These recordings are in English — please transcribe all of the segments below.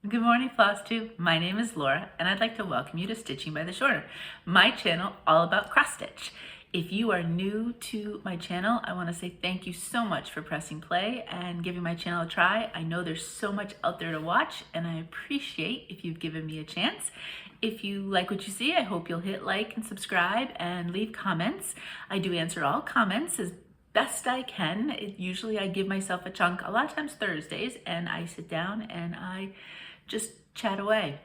Good morning, Flosstube. My name is Laura, and I'd like to welcome you to Stitching by the Shorter, my channel all about cross stitch. If you are new to my channel, I want to say thank you so much for pressing play and giving my channel a try. I know there's so much out there to watch, and I appreciate if you've given me a chance. If you like what you see, I hope you'll hit like and subscribe and leave comments. I do answer all comments as best I can. Usually I give myself a chunk, a lot of times Thursdays, and I sit down and I just chat away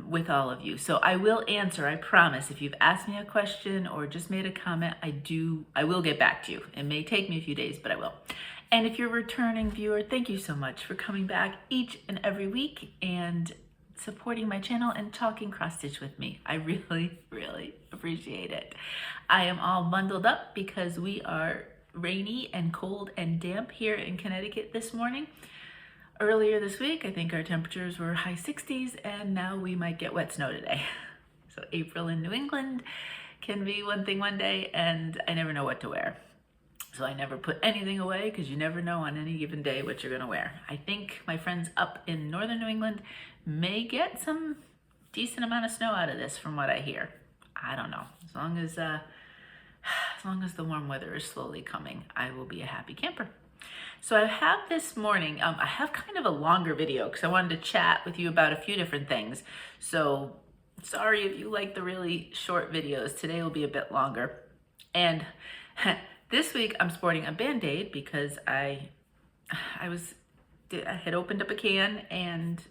with all of you. So I will answer, I promise. If you've asked me a question or just made a comment, I will get back to you. It may take me a few days, but I will. And if you're a returning viewer, thank you so much for coming back each and every week and supporting my channel and talking cross stitch with me. I really, really appreciate it. I am all bundled up because we are rainy and cold and damp here in Connecticut this morning. Earlier this week, I think our temperatures were high 60s, and now we might get wet snow today. So April in New England can be one thing one day, and I never know what to wear. So I never put anything away because you never know on any given day what you're gonna wear. I think my friends up in northern New England may get some decent amount of snow out of this from what I hear. I don't know. As long as the warm weather is slowly coming, I will be a happy camper. So I have this morning, I have kind of a longer video because I wanted to chat with you about a few different things. So sorry if you like the really short videos. Today will be a bit longer. And this week I'm sporting a Band-Aid because I had opened up a can and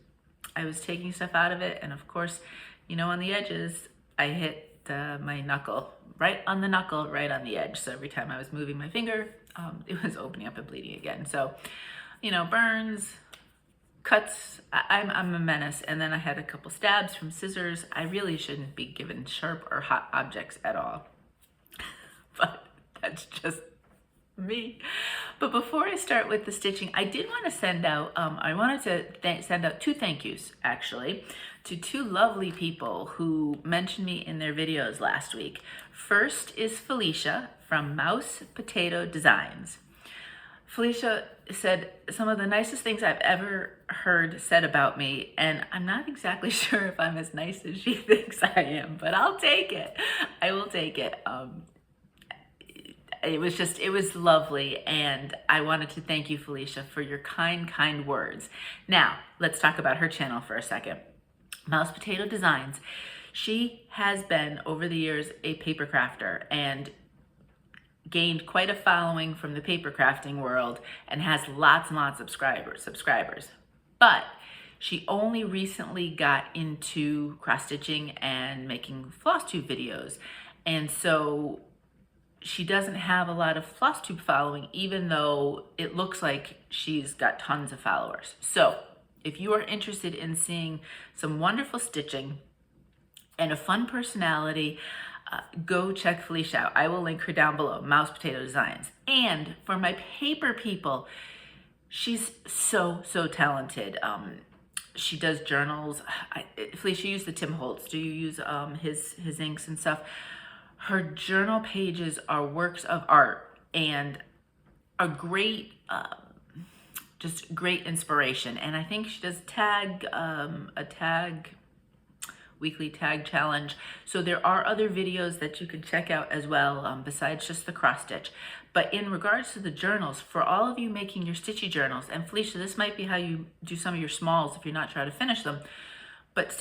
I was taking stuff out of it. And of course, you know, on the edges, I hit my knuckle, right on the knuckle, right on the edge. So every time I was moving my finger, it was opening up and bleeding again. So, you know, burns, cuts, I'm a menace. And then I had a couple stabs from scissors. I really shouldn't be given sharp or hot objects at all. But that's just me. But before I start with the stitching, I did want to send out, I wanted to send out two thank yous, actually, to two lovely people who mentioned me in their videos last week. First is Felicia from Mouse Potato Designs. Felicia said some of the nicest things I've ever heard said about me, and I'm not exactly sure if I'm as nice as she thinks I am, but I'll take it. I will take it. It was lovely, and I wanted to thank you, Felicia, for your kind words. Now, let's talk about her channel for a second. Mouse Potato Designs. She has been, over the years, a paper crafter and gained quite a following from the paper crafting world and has lots and lots of subscribers. But she only recently got into cross stitching and making Flosstube videos. And so she doesn't have a lot of Flosstube following, even though it looks like she's got tons of followers. So if you are interested in seeing some wonderful stitching and a fun personality, go check Felicia out. I will link her down below, Mouse Potato Designs. And for my paper people, she's so talented. She does journals. Felicia, use the Tim Holtz. Do you use his inks and stuff? Her journal pages are works of art and a great, just great inspiration. And I think she does weekly tag challenge. So there are other videos that you can check out as well, besides just the cross stitch. But in regards to the journals, for all of you making your stitchy journals, and Felicia, this might be how you do some of your smalls if you're not trying to finish them, but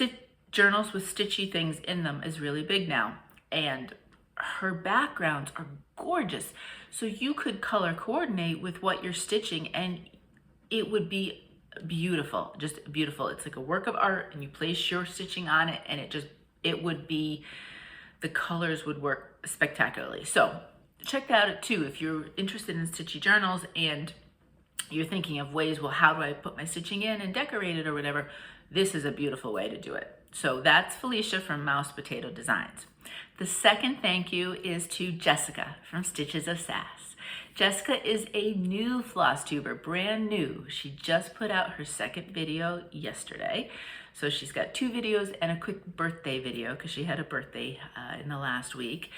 journals with stitchy things in them is really big now. And her backgrounds are gorgeous. So you could color coordinate with what you're stitching and it would be beautiful, just beautiful. It's like a work of art and you place your stitching on it and the colors would work spectacularly. So check that out too. If you're interested in stitchy journals and you're thinking of ways, well, how do I put my stitching in and decorate it or whatever, this is a beautiful way to do it. So that's Felicia from Mouse Potato Designs. The second thank you is to Jessica from Stitches of Sass. Jessica is a new Flosstuber, brand new. She just put out her second video yesterday. So she's got two videos and a quick birthday video because she had a birthday in the last week.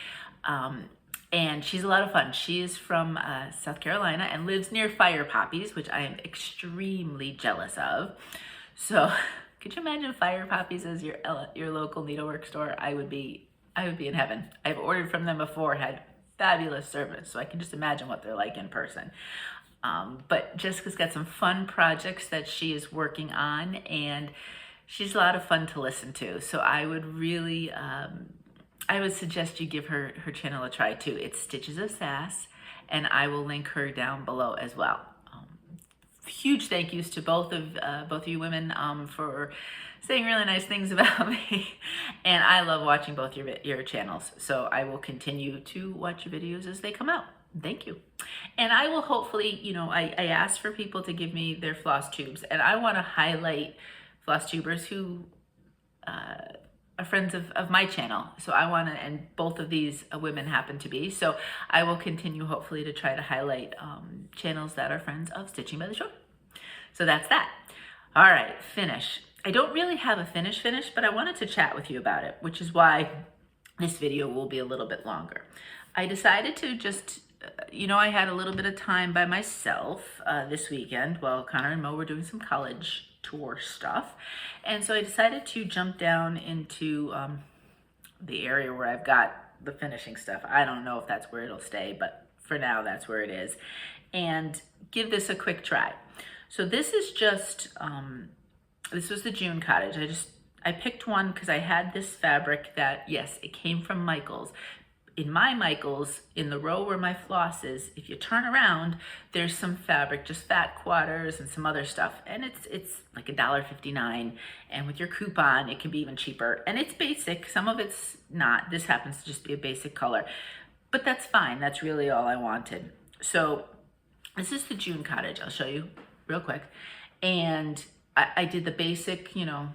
And she's a lot of fun. She is from South Carolina and lives near fire poppies, which I am extremely jealous of. So could you imagine Fire Poppies as your local needlework store? I would be in heaven. I've ordered from them before, had fabulous service, so I can just imagine what they're like in person. But Jessica's got some fun projects that she is working on, and she's a lot of fun to listen to. So I would really, I would suggest you give her channel a try too. It's Stitches of Sass, and I will link her down below as well. Huge thank yous to both of you women for saying really nice things about me, and I love watching both your channels. So I will continue to watch your videos as they come out. Thank you. And I will hopefully, you know, I asked for people to give me their floss tubes, and I want to highlight floss tubers who are friends of my channel. So I want to, and both of these women happen to be, so I will continue hopefully to try to highlight channels that are friends of Stitching by the Shore. So that's that. All right, finish. I don't really have a finish, but I wanted to chat with you about it, which is why this video will be a little bit longer. I decided to just, you know, I had a little bit of time by myself this weekend while Connor and Mo were doing some college tour stuff. And so I decided to jump down into the area where I've got the finishing stuff. I don't know if that's where it'll stay, but for now that's where it is. And give this a quick try. So this is just, this was the June Cottage. I picked one because I had this fabric that, yes, it came from Michael's. In my Michael's, in the row where my floss is, if you turn around, there's some fabric, just fat quarters and some other stuff. And it's like $1.59. And with your coupon, it can be even cheaper. And it's basic. Some of it's not. This happens to just be a basic color. But that's fine. That's really all I wanted. So this is the June Cottage. I'll show you real quick. And I did the basic, you know,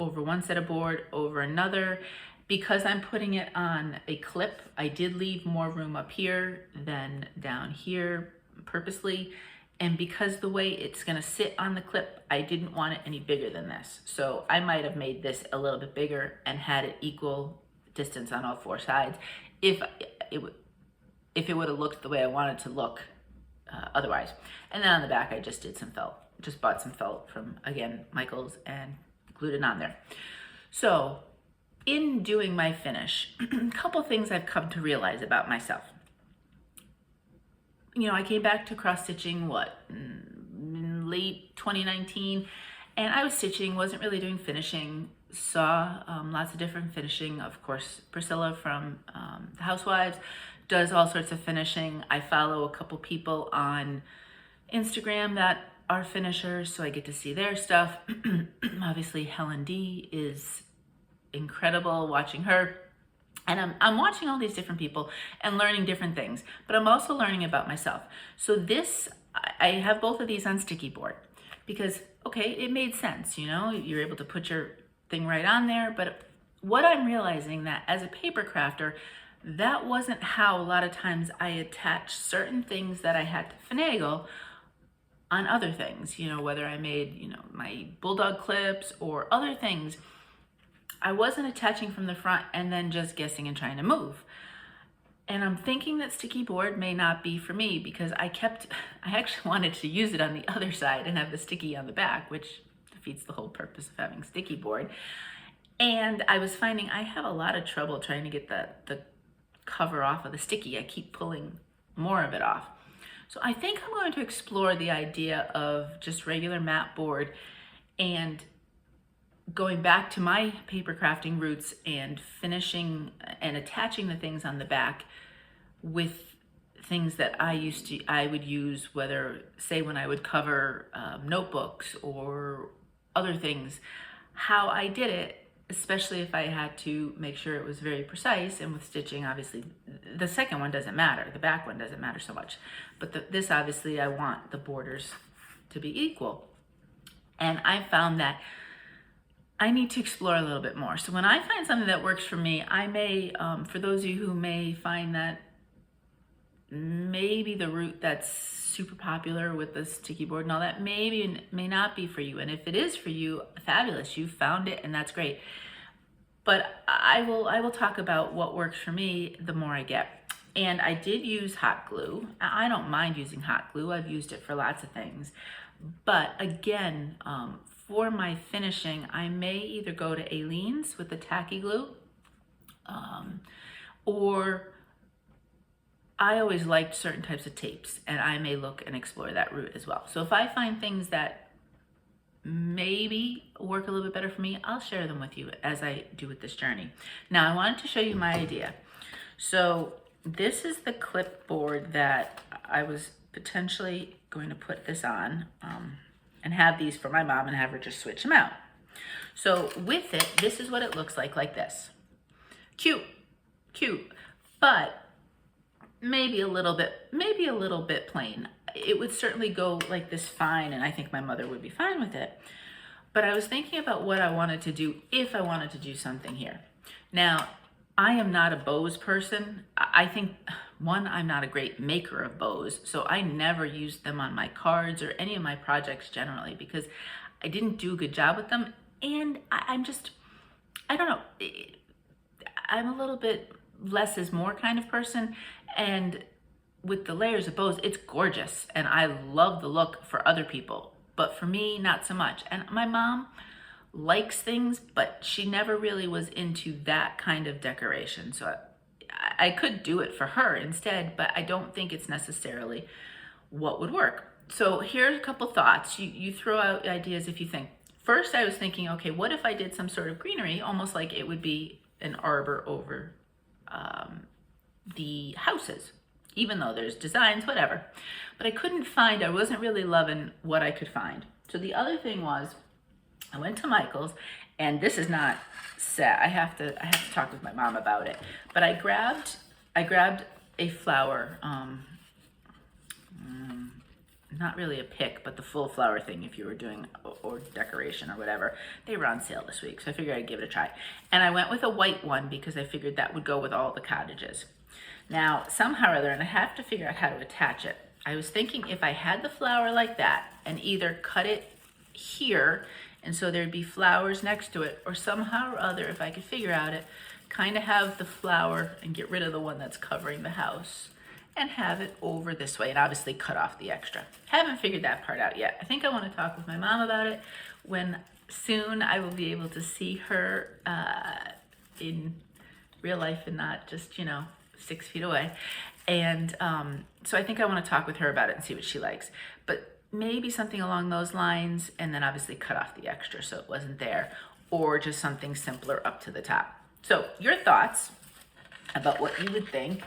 over one set of board, over another. Because I'm putting it on a clip, I did leave more room up here than down here purposely. And because the way it's gonna sit on the clip, I didn't want it any bigger than this. So I might have made this a little bit bigger and had it equal distance on all four sides if it would have looked the way I wanted to look otherwise. And then on the back, I just did some felt. Just bought some felt from, again, Michael's and glued it on there. So in doing my finish, a couple things I've come to realize about myself. You know, I came back to cross stitching, in late 2019, and I was stitching, wasn't really doing finishing, saw lots of different finishing. Of course, Priscilla from the Housewives does all sorts of finishing. I follow a couple people on Instagram that are finishers, so I get to see their stuff. Obviously, Helen D is incredible, watching her. And I'm watching all these different people and learning different things, but I'm also learning about myself. So this, I have both of these on sticky board because, okay, it made sense, you know, you're able to put your thing right on there. But what I'm realizing that as a paper crafter, that wasn't how a lot of times I attached certain things that I had to finagle on other things, you know, whether I made, you know, my bulldog clips or other things. I wasn't attaching from the front and then just guessing and trying to move. And I'm thinking that sticky board may not be for me because I actually wanted to use it on the other side and have the sticky on the back, which defeats the whole purpose of having sticky board. And I was finding I have a lot of trouble trying to get the cover off of the sticky. I keep pulling more of it off. So I think I'm going to explore the idea of just regular mat board and going back to my paper crafting roots and finishing and attaching the things on the back with things that I would use, whether, say, when I would cover notebooks or other things, how I did it, especially if I had to make sure it was very precise. And with stitching, obviously, the second one doesn't matter. The back one doesn't matter so much. But this, obviously, I want the borders to be equal. And I found that I need to explore a little bit more. So when I find something that works for me, I may, for those of you who may find that maybe the route that's super popular with the sticky board and all that, maybe may not be for you. And if it is for you, fabulous, you found it and that's great. But I will talk about what works for me the more I get. And I did use hot glue. I don't mind using hot glue. I've used it for lots of things. But again, for my finishing, I may either go to Aleene's with the tacky glue, or I always liked certain types of tapes, and I may look and explore that route as well. So if I find things that maybe work a little bit better for me, I'll share them with you as I do with this journey. Now, I wanted to show you my idea. So this is the clipboard that I was potentially going to put this on, and have these for my mom and have her just switch them out. So with it, this is what it looks like this. Cute, cute, but maybe a little bit plain. It would certainly go like this fine, and I think my mother would be fine with it. But I was thinking about what I wanted to do if I wanted to do something here. Now, I am not a bows person. I think, one, I'm not a great maker of bows, so I never used them on my cards or any of my projects generally because I didn't do a good job with them. And I don't know, I'm a little bit less is more kind of person. And with the layers of bows, it's gorgeous. And I love the look for other people, but for me, not so much. And my mom likes things, but she never really was into that kind of decoration. So I could do it for her instead, but I don't think it's necessarily what would work. So here's a couple thoughts. You throw out ideas if you think. First, I was thinking, okay, what if I did some sort of greenery, almost like it would be an arbor over the houses, even though there's designs, whatever. But I wasn't really loving what I could find. So the other thing was, I went to Michael's, and this is not set. I have to talk with my mom about it. But I grabbed a flower, not really a pick, but the full flower thing if you were doing or decoration or whatever. They were on sale this week, so I figured I'd give it a try. And I went with a white one because I figured that would go with all the cottages. Now, somehow or other, and I have to figure out how to attach it. I was thinking if I had the flower like that and either cut it here, and so there'd be flowers next to it, or somehow or other, if I could figure out it, kind of have the flower and get rid of the one that's covering the house and have it over this way, and obviously cut off the extra. Haven't figured that part out yet. I think I want to talk with my mom about it when soon I will be able to see her in real life and not just, 6 feet away. And so I think I want to talk with her about it and see what she likes. But maybe something along those lines, and then obviously cut off the extra so it wasn't there, or just something simpler up to the top. So your thoughts about what you would think.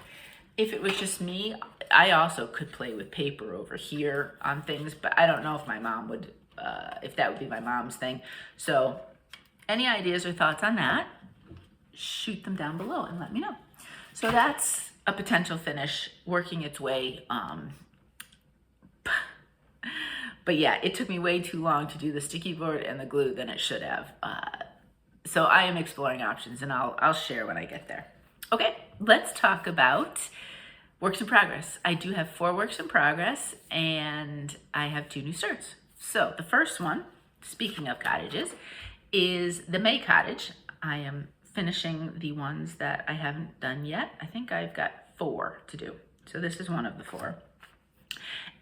If it was just me, I also could play with paper over here on things, but I don't know if my mom would, if that would be my mom's thing. So any ideas or thoughts on that, shoot them down below and let me know. So that's a potential finish working its way. But yeah, it took me way too long to do the sticky board and the glue than it should have. So I am exploring options, and I'll share when I get there. Okay, let's talk about works in progress. I do have 4 works in progress, and I have 2 new starts. So the first one, speaking of cottages, is the May cottage. I am finishing the ones that I haven't done yet. I think I've got 4 to do. So this is one of the 4.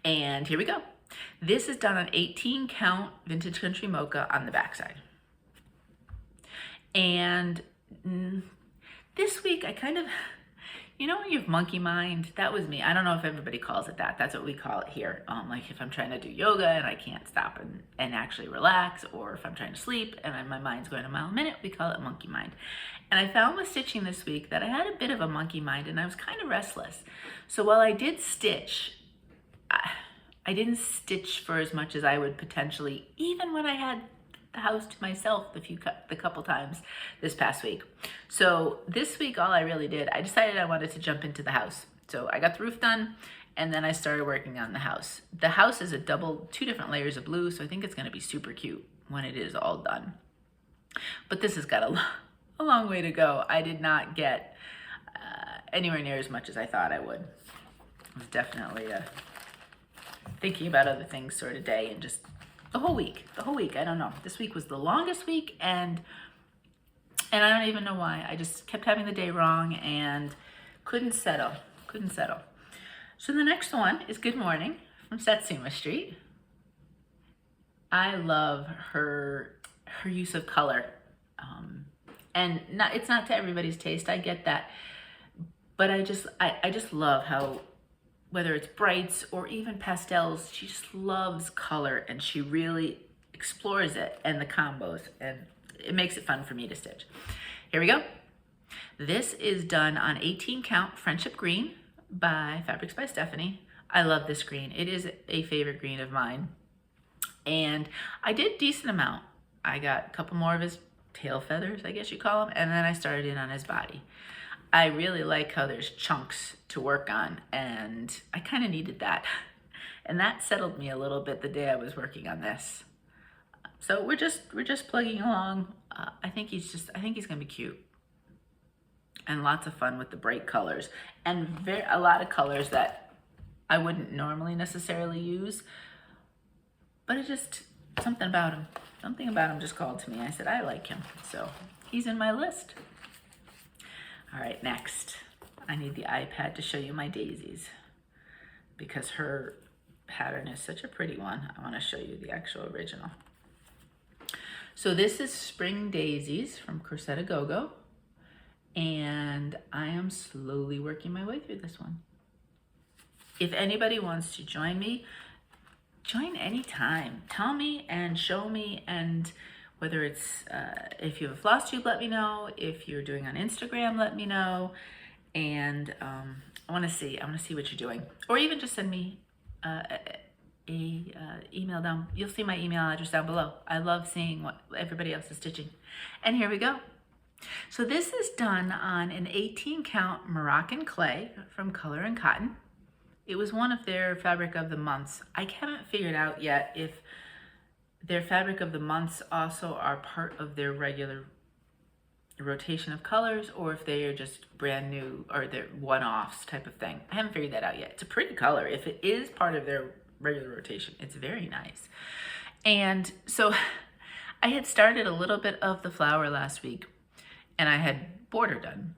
And here we go. This is done on 18 count vintage country mocha on the backside. And this week I kind of, when you have monkey mind, that was me. I don't know if everybody calls it that. That's what we call it here. Like if I'm trying to do yoga and I can't stop and actually relax, or if I'm trying to sleep and my mind's going a mile a minute, we call it monkey mind. And I found with stitching this week that I had a bit of a monkey mind and I was kind of restless. So while I did stitch, I didn't stitch for as much as I would potentially, even when I had the house to myself the couple times this past week. So this week, all I really did, I decided I wanted to jump into the house. So I got the roof done, and then I started working on the house. The house is 2 different layers of blue, so I think it's going to be super cute when it is all done. But this has got a long way to go. I did not get anywhere near as much as I thought I would. It was definitely thinking about other things sort of day, and just the whole week, I don't know. This week was the longest week, and I don't even know why. I just kept having the day wrong and couldn't settle. couldn't settle. So the next one is Good Morning from Satsuma Street. I love her use of color. And it's not to everybody's taste, I get that. But I just love how, whether it's brights or even pastels, she just loves color and she really explores it and the combos, and it makes it fun for me to stitch. Here we go. This is done on 18 count Friendship Green by Fabrics by Stephanie. I love this green. It is a favorite green of mine. And I did a decent amount. I got a couple more of his tail feathers, I guess you call them, and then I started in on his body. I really like how there's chunks to work on, and I kind of needed that. And that settled me a little bit the day I was working on this. So we're just plugging along. I think he's gonna be cute. And lots of fun with the bright colors, and a lot of colors that I wouldn't normally necessarily use, but it's just something about him. Something about him just called to me. I said, I like him, so he's in my list. All right, next, I need the iPad to show you my daisies because her pattern is such a pretty one. I want to show you the actual original. So this is Spring Daisies from Croccette Gogo, and I am slowly working my way through this one. If anybody wants to join me, join anytime. Tell me and show me, and whether it's, if you have a Flosstube, let me know. If you're doing on Instagram, let me know. And I wanna see what you're doing. Or even just send me email down. You'll see my email address down below. I love seeing what everybody else is stitching. And here we go. So this is done on an 18 count Moroccan clay from Color and Cotton. It was one of their fabric of the months. I haven't figured out yet if their fabric of the months also are part of their regular rotation of colors, or if they are just brand new or they're one-offs type of thing. I haven't figured that out yet. It's a pretty color. If it is part of their regular rotation, it's very nice. And so I had started a little bit of the flower last week, and I had border done.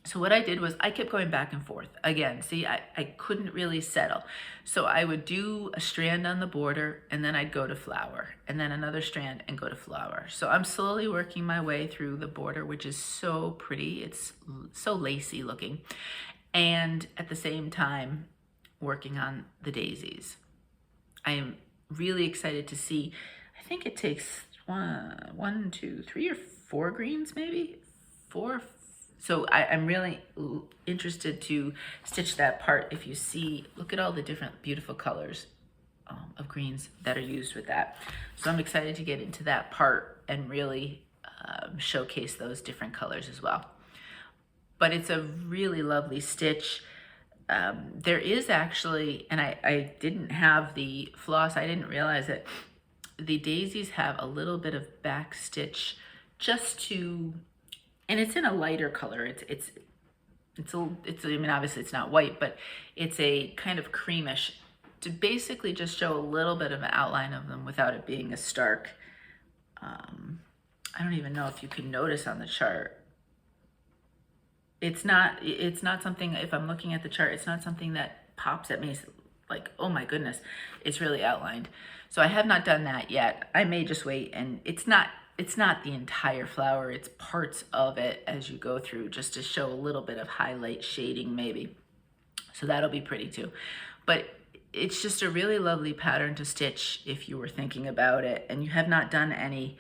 So what I did was I kept going back and forth. Again, see, I couldn't really settle. So I would do a strand on the border, and then I'd go to flower, and then another strand and go to flower. So I'm slowly working my way through the border, which is so pretty. It's so lacy looking. And at the same time, working on the daisies. I am really excited to see, I think it takes one, two, 3 or 4 greens, maybe 4. So I'm really interested to stitch that part. If you see, look at all the different beautiful colors of greens that are used with that. So I'm excited to get into that part and really showcase those different colors as well. But it's a really lovely stitch. There is actually, and I didn't have the floss, I didn't realize it. The daisies have a little bit of back stitch just to, and it's in a lighter color. It's I mean, obviously it's not white, but it's a kind of creamish to basically just show a little bit of an outline of them without it being a stark. I don't even know if you can notice on the chart. It's not something, if I'm looking at the chart, it's not something that pops at me like, oh my goodness, it's really outlined. So I have not done that yet. I may just wait, and it's not the entire flower, it's parts of it as you go through, just to show a little bit of highlight shading maybe. So that'll be pretty too. But it's just a really lovely pattern to stitch if you were thinking about it and you have not done any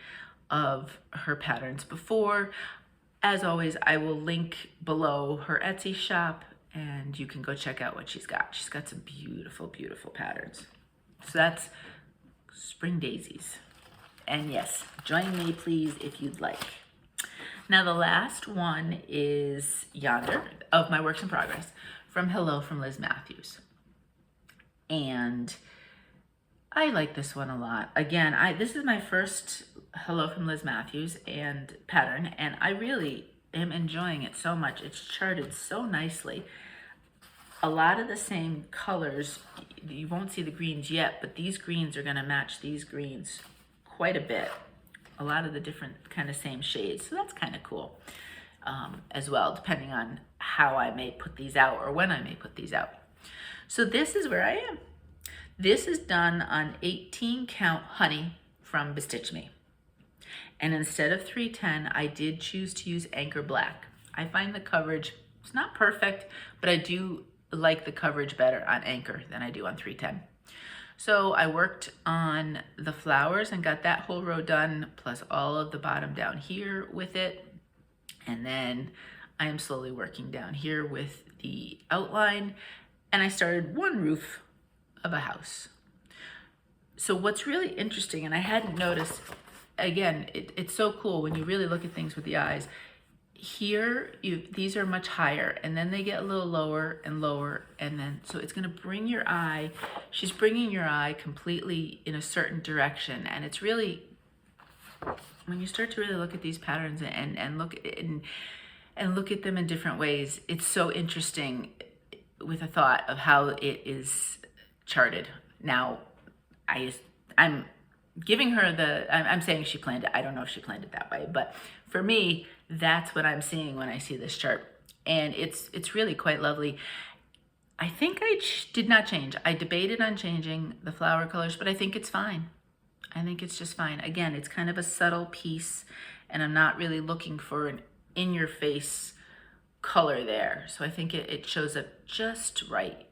of her patterns before. As always, I will link below her Etsy shop and you can go check out what she's got. She's got some beautiful, beautiful patterns. So that's Spring Daisies. And yes, join me please if you'd like. Now the last one is Yonder of my works in progress from Hello from Liz Matthews. And I like this one a lot. Again, this is my first Hello from Liz Matthews and pattern, and I really am enjoying it so much. It's charted so nicely. A lot of the same colors. You won't see the greens yet, but these greens are gonna match these greens quite a bit. A lot of the different kind of same shades. So that's kind of cool as well, depending on how I may put these out or when I may put these out. So this is where I am. This is done on 18 count honey from Bestitchme. And instead of 310, I did choose to use Anchor Black. I find the coverage, it's not perfect, but I do like the coverage better on Anchor than I do on 310. So I worked on the flowers and got that whole row done, plus all of the bottom down here with it. And then I am slowly working down here with the outline, and I started one roof of a house. So what's really interesting, and I hadn't noticed, again, it's so cool when you really look at things with the eyes. Here, these are much higher, and then they get a little lower and lower, and then, so it's gonna bring your eye, she's bringing your eye completely in a certain direction, and it's really, when you start to really look at these patterns and look at them in different ways, it's so interesting with a thought of how it is charted. Now, I'm giving her I'm saying she planned it. I don't know if she planned it that way, but for me, that's what I'm seeing when I see this chart. And it's really quite lovely. I think I did not change. I debated on changing the flower colors, but I think it's fine. I think it's just fine. Again, it's kind of a subtle piece, and I'm not really looking for an in-your-face color there. So I think it shows up just right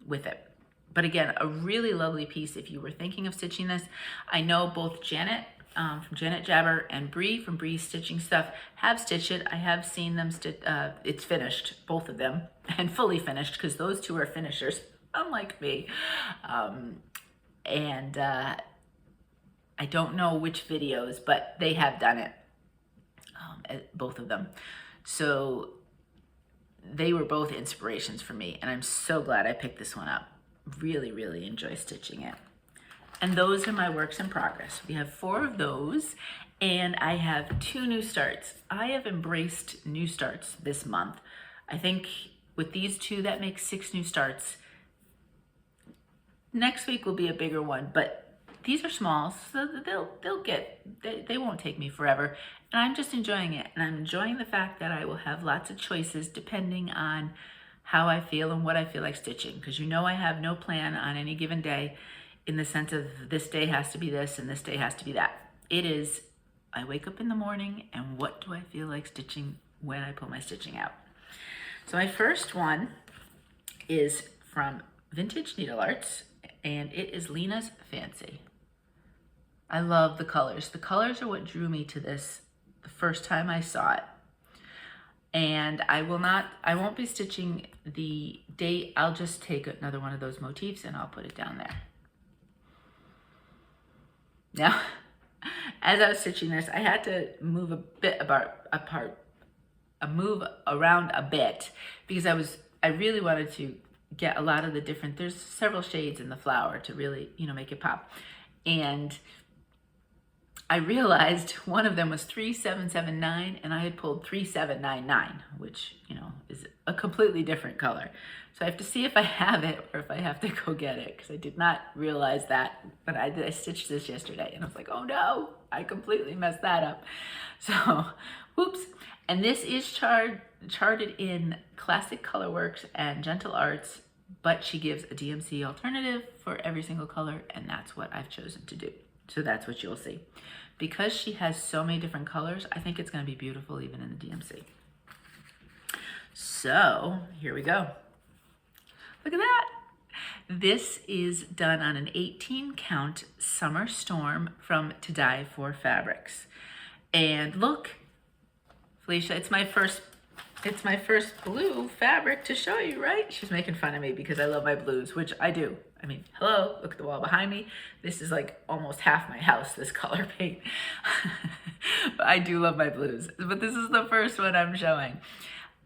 with it. But again, a really lovely piece if you were thinking of stitching this. I know both Janet from Janet Jabber and Bree from Bree's Stitching Stuff have stitched it. I have seen them it's finished, both of them, and fully finished, because those two are finishers, unlike me. I don't know which videos, but they have done it, both of them. So they were both inspirations for me, and I'm so glad I picked this one up. Really, really enjoy stitching it. And those are my works in progress. We have 4 of those, and I have 2 new starts. I have embraced new starts this month. I think with these 2, that makes 6 new starts. Next week will be a bigger one, but these are small, so they won't take me forever. And I'm just enjoying it. And I'm enjoying the fact that I will have lots of choices depending on how I feel and what I feel like stitching. Because you know I have no plan on any given day in the sense of this day has to be this and this day has to be that. It is, I wake up in the morning and what do I feel like stitching when I pull my stitching out. So my first one is from Vintage Needlearts, and it is Lena's Fancy. I love the colors. The colors are what drew me to this the first time I saw it. And I won't be stitching the date. I'll just take another one of those motifs and I'll put it down there. Now, as I was stitching this, I had to move a bit move around a bit, because I really wanted to get a lot of the different, there's several shades in the flower to really, make it pop. And I realized one of them was 3779, and I had pulled 3799, which, is a completely different color. So I have to see if I have it or if I have to go get it, because I did not realize that. But I stitched this yesterday, and I was like, oh no, I completely messed that up. So, whoops. And this is charted in Classic Colorworks and Gentle Arts, but she gives a DMC alternative for every single color, and that's what I've chosen to do. So that's what you'll see. Because she has so many different colors, I think it's going to be beautiful even in the DMC. So here we go. Look at that. This is done on an 18 count Summer Storm from To Die For Fabrics. And look, Felicia, it's my first blue fabric to show you, right? She's making fun of me because I love my blues, which I do. I mean, hello, look at the wall behind me. This is like almost half my house, this color paint. But I do love my blues, but this is the first one I'm showing.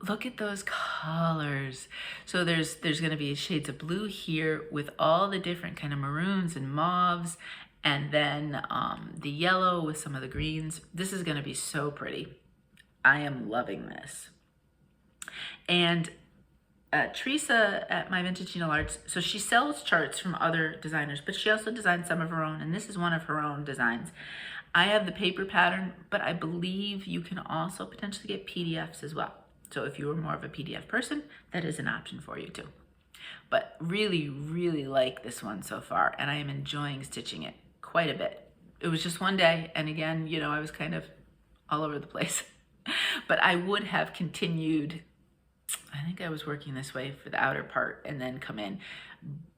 Look at those colors. So there's gonna be shades of blue here with all the different kind of maroons and mauves, and then the yellow with some of the greens. This is gonna be so pretty. I am loving this. And Teresa at My Vintage Needlearts, so she sells charts from other designers, but she also designed some of her own, and this is one of her own designs. I have the paper pattern, but I believe you can also potentially get PDFs as well. So if you were more of a PDF person, that is an option for you too. But really, really like this one so far, and I am enjoying stitching it quite a bit. It was just one day, and again, you know, I was kind of all over the place. But I would have continued, I think I was working this way for the outer part and then come in,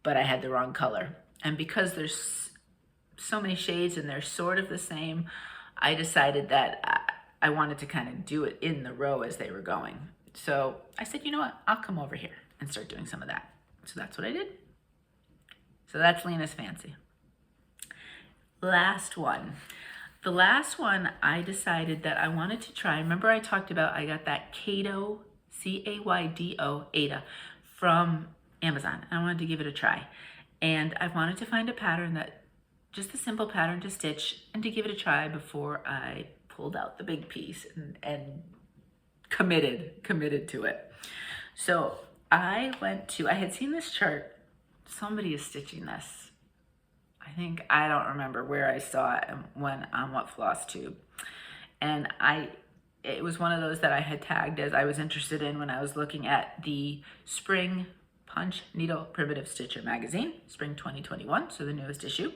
but I had the wrong color. And because there's so many shades and they're sort of the same, I decided that I wanted to kind of do it in the row as they were going. So I said, you know what, I'll come over here and start doing some of that. So that's what I did. So that's Lena's Fancy. Last one. The last one I decided that I wanted to try. Remember I talked about, I got that Caydo, C-A-Y-D-O, Aida, from Amazon. I wanted to give it a try. And I wanted to find a pattern that, just a simple pattern to stitch and to give it a try before I pulled out the big piece and committed to it. So I had seen this chart. Somebody is stitching this. I don't remember where I saw it and when, on what Flosstube. And it was one of those that I had tagged as I was interested in when I was looking at the Spring Punch Needle Primitive Stitcher magazine, Spring 2021, so the newest issue.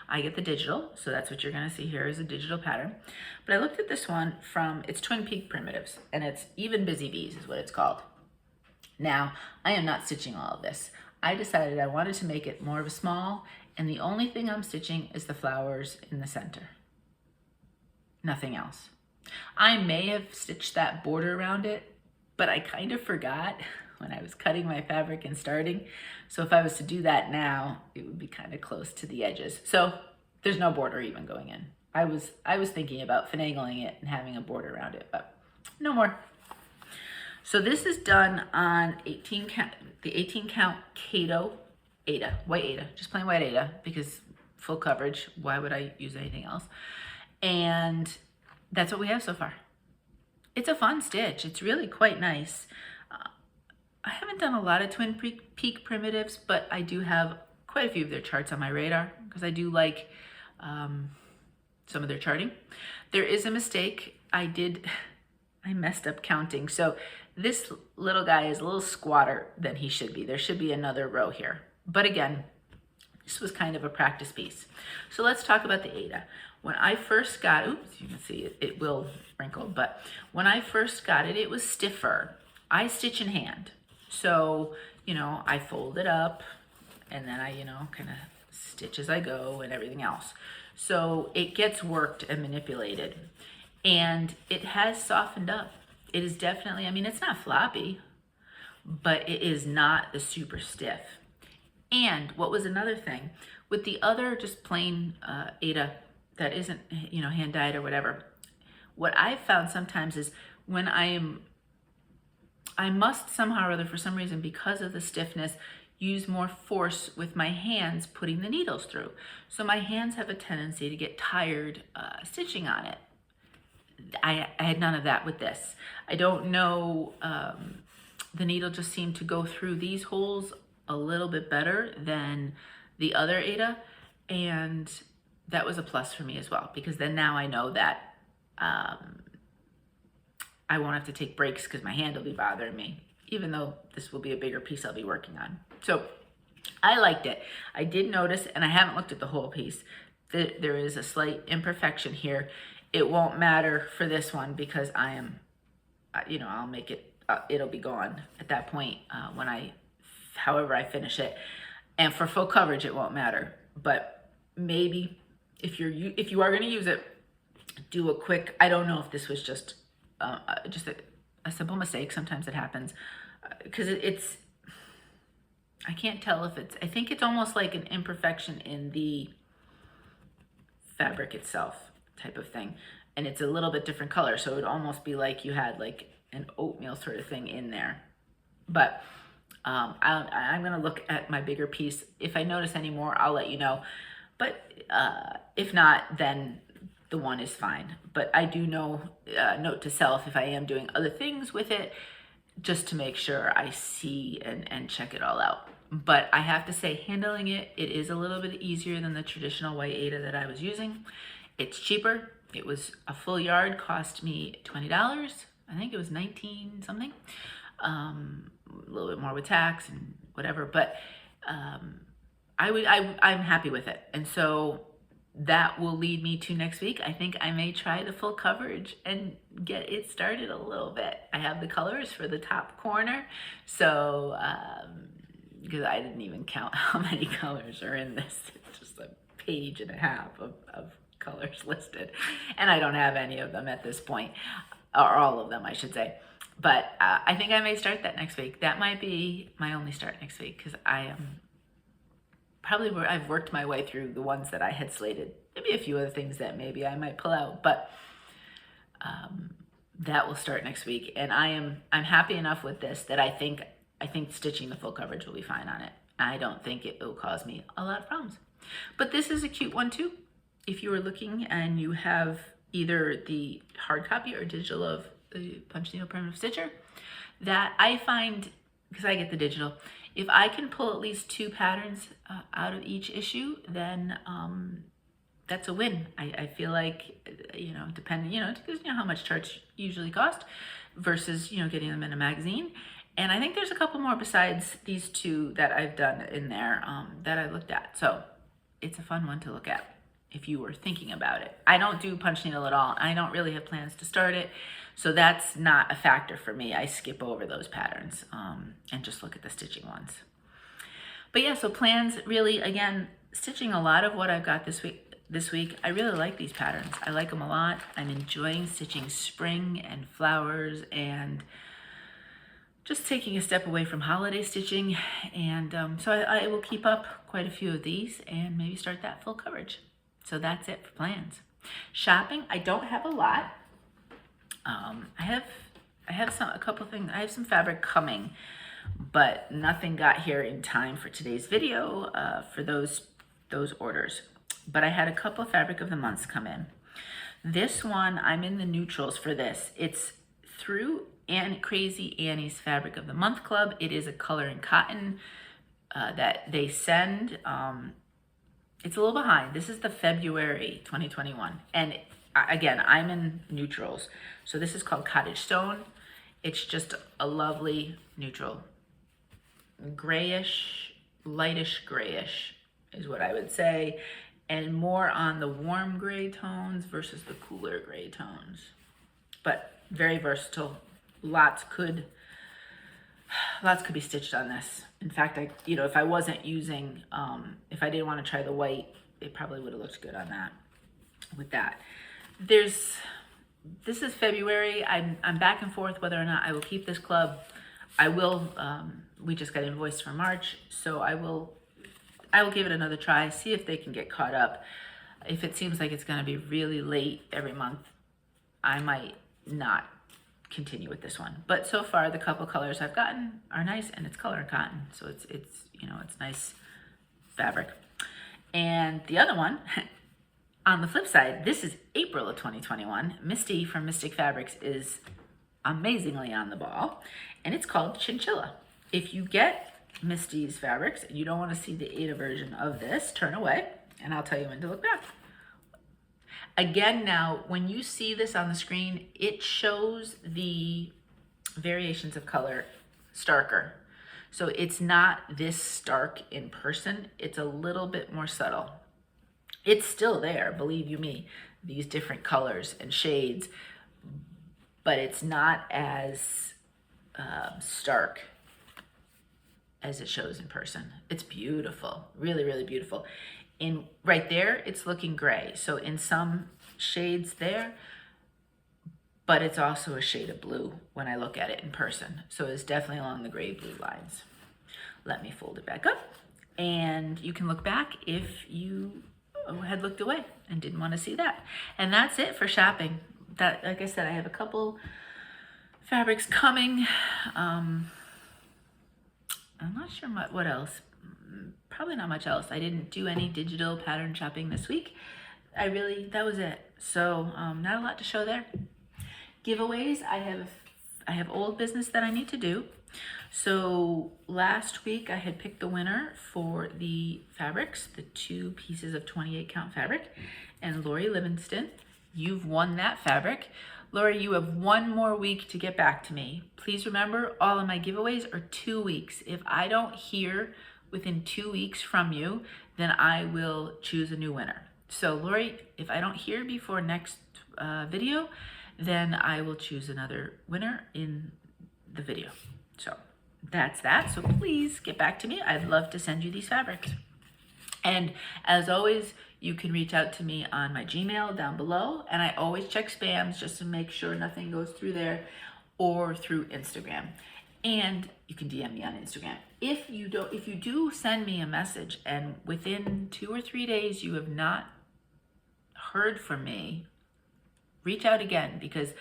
I get the digital, so that's what you're gonna see here is a digital pattern. But I looked at this one it's Twin Peak Primitives, and it's Even Busy Bees is what it's called. Now, I am not stitching all of this. I decided I wanted to make it more of a small, and the only thing I'm stitching is the flowers in the center. Nothing else. I may have stitched that border around it, but I kind of forgot when I was cutting my fabric and starting. So if I was to do that now, it would be kind of close to the edges. So there's no border even going in. I was thinking about finagling it and having a border around it, but no more. So this is done on the 18 count Caydo Aida, white Aida, just plain white Aida, because full coverage, why would I use anything else? And that's what we have so far. It's a fun stitch. It's really quite nice. I haven't done a lot of Twin Peak Primitives, but I do have quite a few of their charts on my radar because I do like some of their charting. There is a mistake. I messed up counting. So this little guy is a little squatter than he should be. There should be another row here. But again, this was kind of a practice piece. So let's talk about the Aida. When I first got, oops, you can see it will wrinkle, but when I first got it, it was stiffer. I stitch in hand. So, you know, I fold it up and then I, you know, kind of stitch as I go and everything else. So it gets worked and manipulated and it has softened up. It is definitely, I mean, it's not floppy, but it is not the super stiff. And what was another thing, with the other just plain Aida that isn't, you know, hand dyed or whatever, what I've found sometimes is when I must somehow or other, for some reason, because of the stiffness, use more force with my hands putting the needles through. So my hands have a tendency to get tired stitching on it. I had none of that with this. I don't know, the needle just seemed to go through these holes a little bit better than the other Aida, and that was a plus for me as well, because then now I know that I won't have to take breaks because my hand will be bothering me, even though this will be a bigger piece I'll be working on. So I liked it. I did notice, and I haven't looked at the whole piece, that there is a slight imperfection here. It won't matter for this one because I am, you know, I'll make it, it'll be gone at that point however I finish it. And for full coverage, it won't matter. But maybe if you are going to use it, do a quick, I don't know if this was just a simple mistake. Sometimes it happens because I can't tell if I think it's almost like an imperfection in the fabric itself type of thing. And it's a little bit different color. So it would almost be like you had like an oatmeal sort of thing in there. But I'm going to look at my bigger piece. If I notice any more, I'll let you know. But if not, then the one is fine. But I do know, note to self, if I am doing other things with it, just to make sure I see and check it all out. But I have to say, handling it is a little bit easier than the traditional white Aida that I was using. It's cheaper. It was a full yard, cost me $20. I think it was 19 something, a little bit more with tax and whatever, but I'm happy with it. And so that will lead me to next week. I think I may try the full coverage and get it started a little bit. I have the colors for the top corner, so because I didn't even count how many colors are in this. It's just a page and a half of colors listed, and I don't have any of them at this point, or all of them I should say. But I think I may start that next week. That might be my only start next week, because I am probably where I've worked my way through the ones that I had slated. Maybe a few other things that maybe I might pull out, but that will start next week. And I'm happy enough with this that I think stitching the full coverage will be fine on it. I don't think it will cause me a lot of problems. But this is a cute one too. If you are looking and you have either the hard copy or digital of the Punch Needle Primitive Stitcher, that I find, because I get the digital, if I can pull at least 2 patterns out of each issue, then that's a win. I feel like, depending, because how much charts usually cost versus, getting them in a magazine. And I think there's a couple more besides these 2 that I've done in there that I looked at. So it's a fun one to look at if you were thinking about it. I don't do punch needle at all. I don't really have plans to start it. So that's not a factor for me. I skip over those patterns and just look at the stitching ones. But yeah, so plans really, again, stitching a lot of what I've got this week. I really like these patterns. I like them a lot. I'm enjoying stitching spring and flowers and just taking a step away from holiday stitching. And so I will keep up quite a few of these and maybe start that full coverage. So that's it for plans. Shopping, I don't have a lot. I have a couple things. I have some fabric coming, but nothing got here in time for today's video for those orders. But I had a couple fabric of the months come in. This one, I'm in the neutrals for this. It's through Crazy Annie's Fabric of the Month Club. It is a color and cotton that they send. It's a little behind. This is the February 2021. And again, I'm in neutrals. So this is called Cottage Stone. It's just a lovely neutral. Grayish, lightish grayish is what I would say. And more on the warm gray tones versus the cooler gray tones. But very versatile. Lots could be stitched on this. In fact, if I wasn't using, if I didn't want to try the white, it probably would have looked good on that. With that, this is February. I'm back and forth whether or not I will keep this club. I will. We just got invoiced for March, so I will give it another try. See if they can get caught up. If it seems like it's going to be really late every month, I might not continue with this one. But so far, the couple colors I've gotten are nice, and it's color and cotton, so it's nice fabric. And the other one, on the flip side, this is April of 2021. Misty from Mystic Fabrics is amazingly on the ball, and it's called Chinchilla. If you get Misty's fabrics and you don't want to see the Aida version of this, turn away, and I'll tell you when to look back. Again, now, when you see this on the screen, it shows the variations of color starker. So it's not this stark in person. It's a little bit more subtle. It's still there, believe you me, these different colors and shades, but it's not as stark as it shows in person. It's beautiful, really, really beautiful. In right there, it's looking gray. So in some shades there, but it's also a shade of blue when I look at it in person. So it's definitely along the gray blue lines. Let me fold it back up, and you can look back if you had looked away and didn't want to see that. And that's it for shopping. That, like I said, I have a couple fabrics coming. I'm not sure what else. Probably not much else. I didn't do any digital pattern shopping this week. That was it. So not a lot to show there. Giveaways, I have old business that I need to do. So last week I had picked the winner for the fabrics, the 2 pieces of 28 count fabric, and Lori Livingston, you've won that fabric. Lori, you have one more week to get back to me. Please remember, all of my giveaways are 2 weeks. If I don't hear within 2 weeks from you, then I will choose a new winner. So Lori, if I don't hear before next video, then I will choose another winner in the video. So that's that. So please get back to me. I'd love to send you these fabrics. And as always, you can reach out to me on my Gmail down below, and I always check spams just to make sure nothing goes through there, or through Instagram. And you can DM me on Instagram. If you do send me a message and within 2 or 3 days you have not heard from me, reach out again, because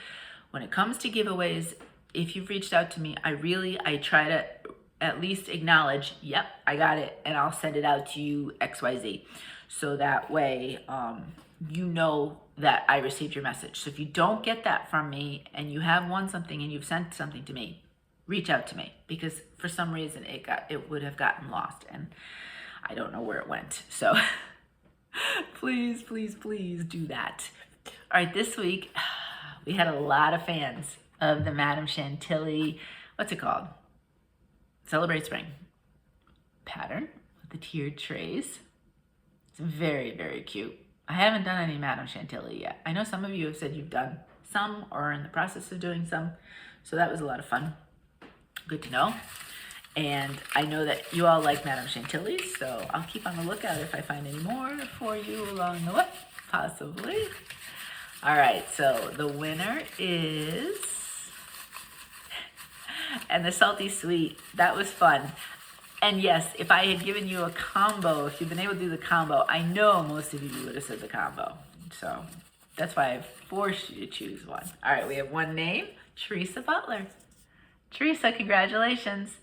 when it comes to giveaways, if you've reached out to me, I try to at least acknowledge, yep, I got it, and I'll send it out to you XYZ. So that way, you know that I received your message. So if you don't get that from me and you have won something and you've sent something to me, reach out to me, because for some reason it would have gotten lost and I don't know where it went. So please, please, please do that. All right, this week we had a lot of fans of the Madame Chantilly, what's it called? Celebrate Spring pattern with the tiered trays. It's very, very cute. I haven't done any Madame Chantilly yet. I know some of you have said you've done some or are in the process of doing some. So that was a lot of fun. Good to know. And I know that you all like Madame Chantilly, so I'll keep on the lookout if I find any more for you along the way, possibly. All right, so the winner is, and the salty sweet, that was fun. And yes, if I had given you a combo, if you've been able to do the combo, I know most of you would have said the combo. So that's why I forced you to choose one. All right, we have one name, Teresa Butler. Teresa, congratulations.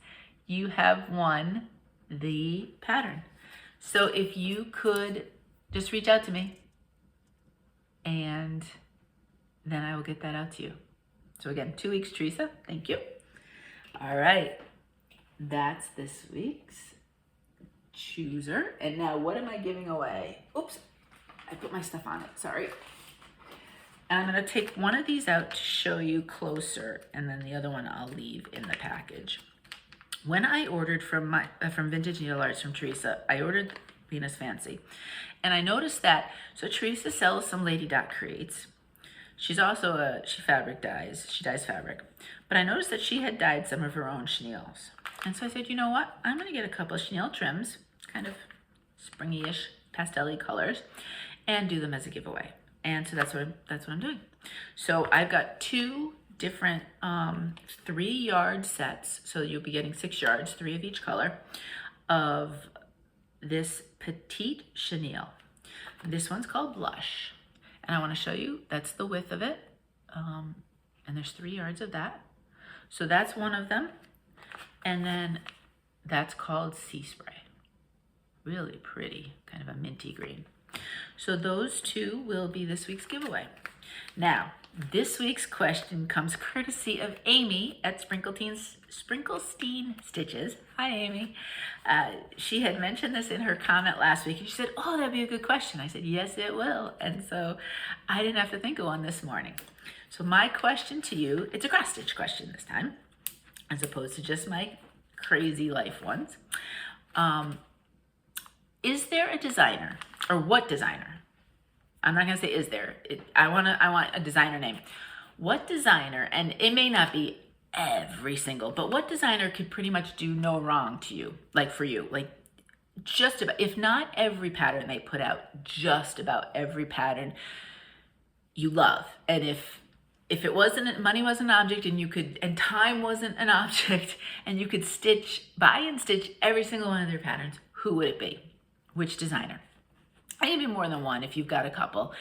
You have won the pattern. So if you could just reach out to me, and then I will get that out to you. So again, 2 weeks, Teresa. Thank you. All right. That's this week's chooser. And now what am I giving away? Oops, I put my stuff on it, sorry. And I'm gonna take one of these out to show you closer, and then the other one I'll leave in the package. When I ordered from Vintage Needlearts from Teresa, I ordered Lena's Fancy. And I noticed that, so Teresa sells some Lady Dot creates. She's also she dyes fabric. But I noticed that she had dyed some of her own chenilles. And so I said, you know what? I'm gonna get a couple of chenille trims, kind of springy-ish, pastel-y colors, and do them as a giveaway. And so that's what I'm doing. So I've got 2 different 3-yard sets. So you'll be getting 6 yards, 3 of each color, of this petite chenille. This one's called Blush. And I wanna show you, that's the width of it. And there's 3 yards of that. So that's one of them. And then that's called Sea Spray. Really pretty, kind of a minty green. So those 2 will be this week's giveaway. Now, this week's question comes courtesy of Amy at Sprinklestein Stitches. Hi, Amy. She had mentioned this in her comment last week, and she said, oh, that'd be a good question. I said, yes, it will. And so I didn't have to think of one this morning. So my question to you, it's a cross stitch question this time, as opposed to just my crazy life ones. Is there a designer, or what designer? I'm not gonna say is there. I want a designer name. What designer, and it may not be every single, but what designer could pretty much do no wrong to you, like for you, like just about, if not every pattern they put out, just about every pattern you love. And if it wasn't, money wasn't an object, and time wasn't an object, and you could buy and stitch every single one of their patterns, who would it be? Which designer? Maybe more than one if you've got a couple.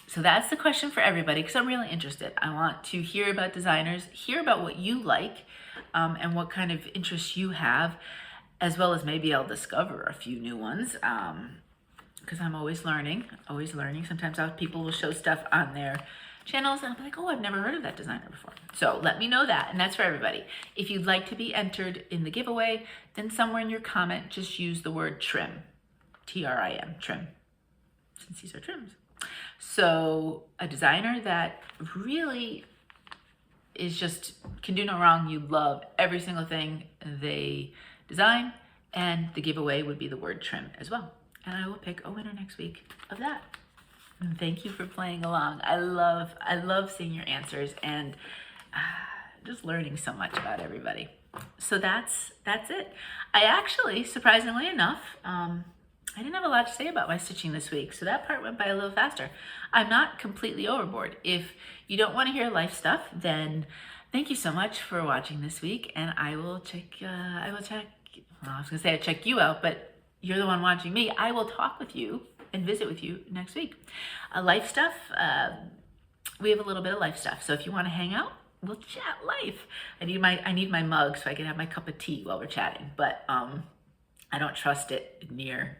So that's the question for everybody, because I'm really interested. I want to hear about designers, hear about what you like, and what kind of interests you have, as well as maybe I'll discover a few new ones, because I'm always learning. Sometimes people will show stuff on their channels and I'll be like, oh, I've never heard of that designer before. So let me know that, and that's for everybody. If you'd like to be entered in the giveaway, then somewhere in your comment, just use the word trim, T-R-I-M, trim, since these are trims. So a designer that really is just, can do no wrong. You love every single thing they design, and the giveaway would be the word trim as well. And I will pick a winner next week of that. And thank you for playing along. I love seeing your answers and just learning so much about everybody. So that's it. I actually, surprisingly enough, I didn't have a lot to say about my stitching this week, so that part went by a little faster. I'm not completely overboard. If you don't want to hear life stuff, then thank you so much for watching this week, and I will check, well, I was gonna say I'd check you out, but you're the one watching me. I will talk with you and visit with you next week. Life stuff, we have a little bit of life stuff, so if you want to hang out, we'll chat life. I need my mug so I can have my cup of tea while we're chatting, but I don't trust it near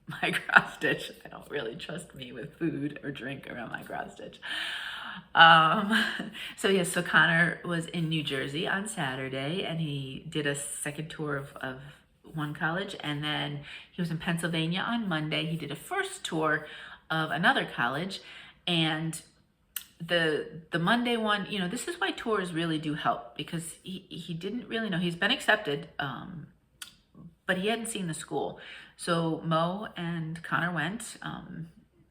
my cross stitch. I don't really trust me with food or drink around my cross stitch. So Connor was in New Jersey on Saturday, and he did a second tour of one college, and then he was in Pennsylvania on Monday. He did a first tour of another college, and the Monday one, you know, this is why tours really do help, because he didn't really know. He's been accepted, but he hadn't seen the school. So Mo and Connor went.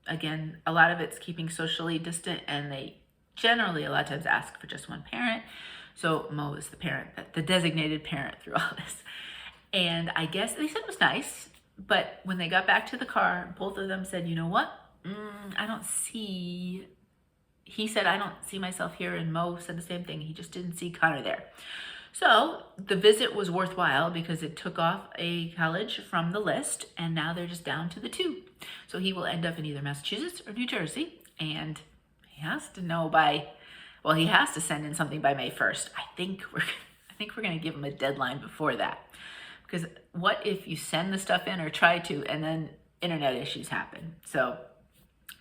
Again, a lot of it's keeping socially distant, and they generally a lot of times ask for just one parent. So Mo is the parent, the designated parent through all this. And I guess they said it was nice, but when they got back to the car, both of them said, you know what? He said, I don't see myself here, and Mo said the same thing. He just didn't see Connor there. So the visit was worthwhile because it took off a college from the list, and now they're just down to the two. So he will end up in either Massachusetts or New Jersey, and he has to know he has to send in something by May 1st. I think we're going to give him a deadline before that, because what if you send the stuff in or try to, and then internet issues happen? So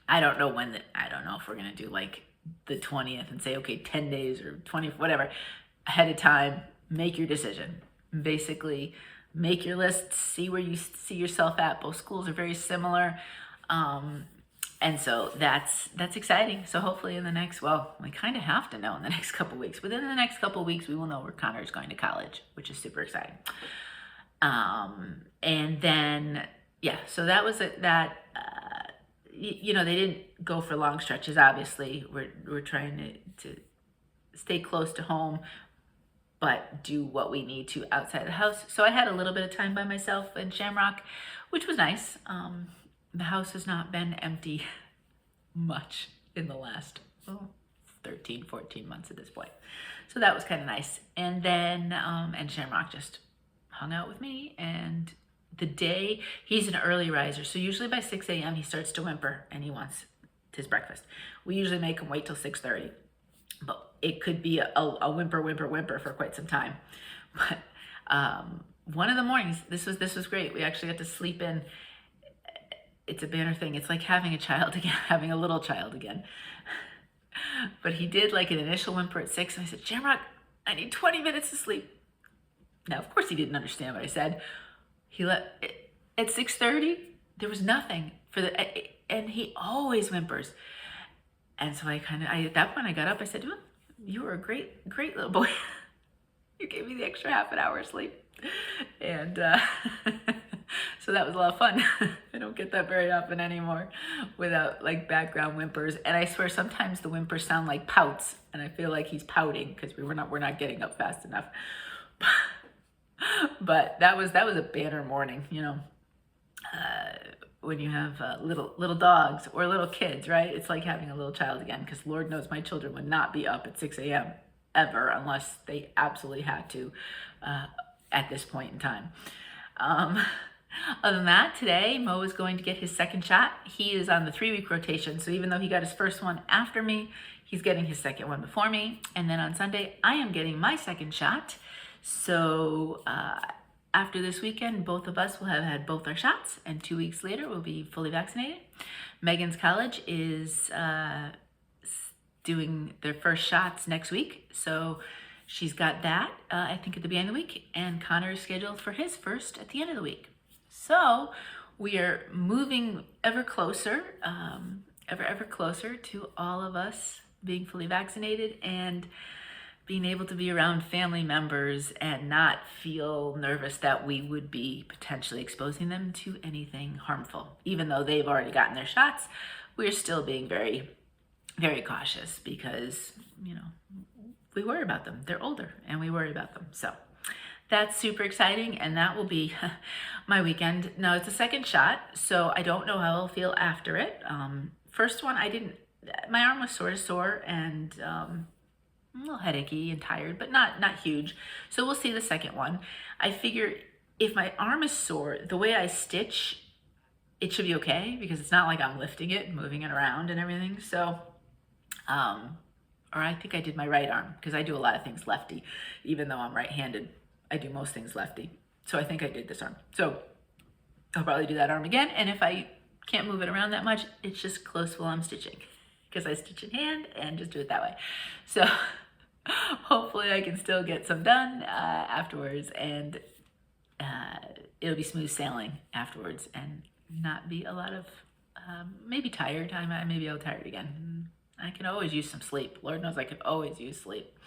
I don't know if we're going to do like the 20th and say, okay, 10 days or 20, whatever, ahead of time, make your decision. Basically, make your list, see where you see yourself at. Both schools are very similar. And so that's exciting. So hopefully in the next, we kind of have to know in the next couple weeks. Within the next couple weeks, we will know where Connor's going to college, which is super exciting. And then, so that was it. You know, they didn't go for long stretches, obviously. We're trying to stay close to home, but do what we need to outside the house. So I had a little bit of time by myself in Shamrock, which was nice. The house has not been empty much in the last 13, 14 months at this point. So that was kind of nice. And then, and Shamrock just hung out with me, and the day, he's an early riser, so usually by 6 a.m. he starts to whimper and he wants his breakfast. We usually make him wait till 6:30, but it could be a whimper for quite some time. But one of the mornings, this was great. We actually got to sleep in. It's a banner thing. It's like having a child again, having a little child again. But he did like an initial whimper at 6, and I said, Shamrock, I need 20 minutes to sleep. Now, of course, he didn't understand what I said. He at 6:30, there was nothing and he always whimpers. And so at that point I got up, I said, well, you were a great little boy. You gave me the extra half an hour of sleep. And so that was a lot of fun. I don't get that very often anymore without like background whimpers. And I swear sometimes the whimpers sound like pouts, and I feel like he's pouting because we're not getting up fast enough. But that was a banner morning, you know. When you have little dogs or little kids, right? It's like having a little child again, because Lord knows my children would not be up at 6 a.m. ever unless they absolutely had to at this point in time. Other than that, today Mo is going to get his second shot. He is on the 3-week rotation, so even though he got his first one after me, he's getting his second one before me. And then on Sunday, I am getting my second shot. So after this weekend, both of us will have had both our shots, and 2 weeks later we'll be fully vaccinated. Megan's college is doing their first shots next week, so she's got that, I think, at the beginning of the week, and Connor is scheduled for his first at the end of the week. So we are moving ever closer. ever closer to all of us being fully vaccinated and being able to be around family members and not feel nervous that we would be potentially exposing them to anything harmful. Even though they've already gotten their shots, we're still being very, very cautious because, you know, we worry about them. They're older and we worry about them. So that's super exciting, and that will be my weekend. Now, it's a second shot, so I don't know how I'll feel after it. First one, my arm was sort of sore and a little headachy and tired, but not huge. So we'll see the second one. I figure if my arm is sore, the way I stitch, it should be okay because it's not like I'm lifting it and moving it around and everything. So, or I think I did my right arm because I do a lot of things lefty, even though I'm right-handed. I do most things lefty. So I think I did this arm. So I'll probably do that arm again. And if I can't move it around that much, it's just close while I'm stitching because I stitch in hand and just do it that way. So hopefully I can still get some done afterwards, and it'll be smooth sailing afterwards and not be a lot of, maybe tired. I may be a little tired again. I can always use some sleep. Lord knows I could always use sleep.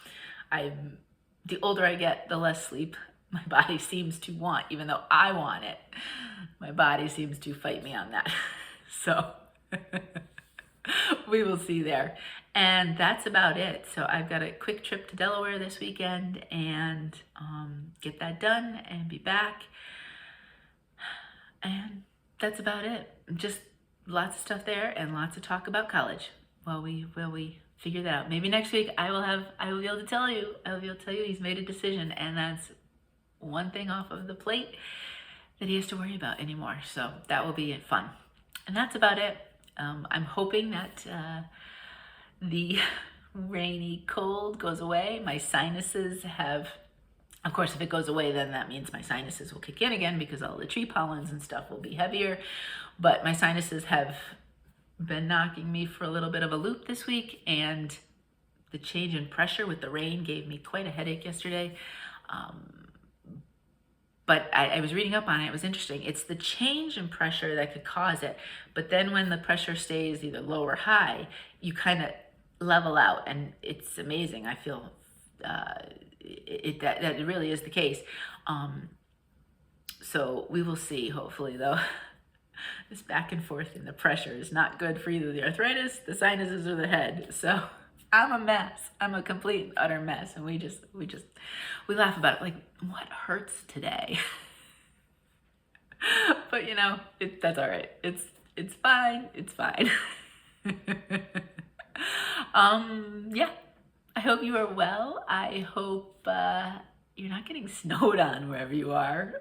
The older I get, the less sleep my body seems to want, even though I want it. My body seems to fight me on that. So we will see there. And that's about it. So I've got a quick trip to Delaware this weekend and get that done and be back. And that's about it. Just lots of stuff there and lots of talk about college while we figure that out. Maybe next week I will be able to tell you he's made a decision, and that's one thing off of the plate that he has to worry about anymore. So that will be fun. And that's about it. I'm hoping that the rainy cold goes away. My sinuses have, of course, if it goes away, then that means my sinuses will kick in again because all the tree pollens and stuff will be heavier. But my sinuses have been knocking me for a little bit of a loop this week, and the change in pressure with the rain gave me quite a headache yesterday. But I was reading up on it. It was interesting. It's the change in pressure that could cause it. But then when the pressure stays either low or high, you kind of level out, and it's amazing. I feel that it really is the case. So we will see, hopefully, though. This back and forth in the pressure is not good for either the arthritis, the sinuses, or the head. So I'm a mess. I'm a complete and utter mess. And we laugh about it. Like, what hurts today? But you know, that's all right. It's fine. It's fine. Yeah. I hope you are well. I hope you're not getting snowed on wherever you are.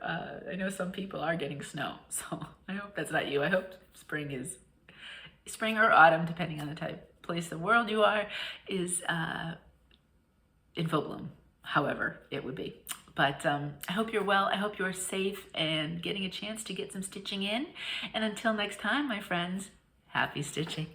I know some people are getting snow, so I hope that's not you. I hope spring or autumn, depending on the place of the world you are, is in full bloom, however it would be. But I hope you're well. I hope you're safe and getting a chance to get some stitching in. And until next time, my friends, happy stitching.